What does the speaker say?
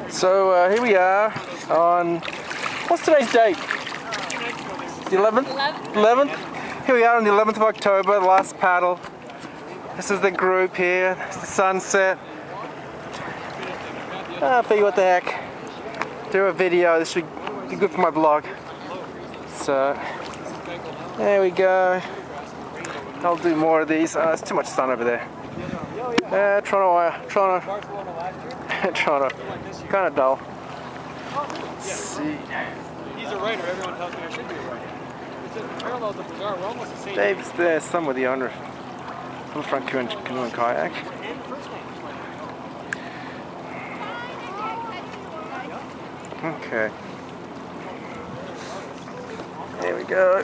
So here we are on, what's today's date? The 11th? 11th? Here we are on the 11th of October, the last paddle. This is the group here, it's the sunset. I figure what the heck, do a video, this should be good for my blog. So, there we go. I'll do more of these. It's too much sun over there. Toronto, kind of dull. Let's see. He's a writer, everyone tells me I should be a writer. It's parallel to Bizarre, we're almost the same. Dave's there, some with the owner from the front canoe and kayak. Okay. There we go.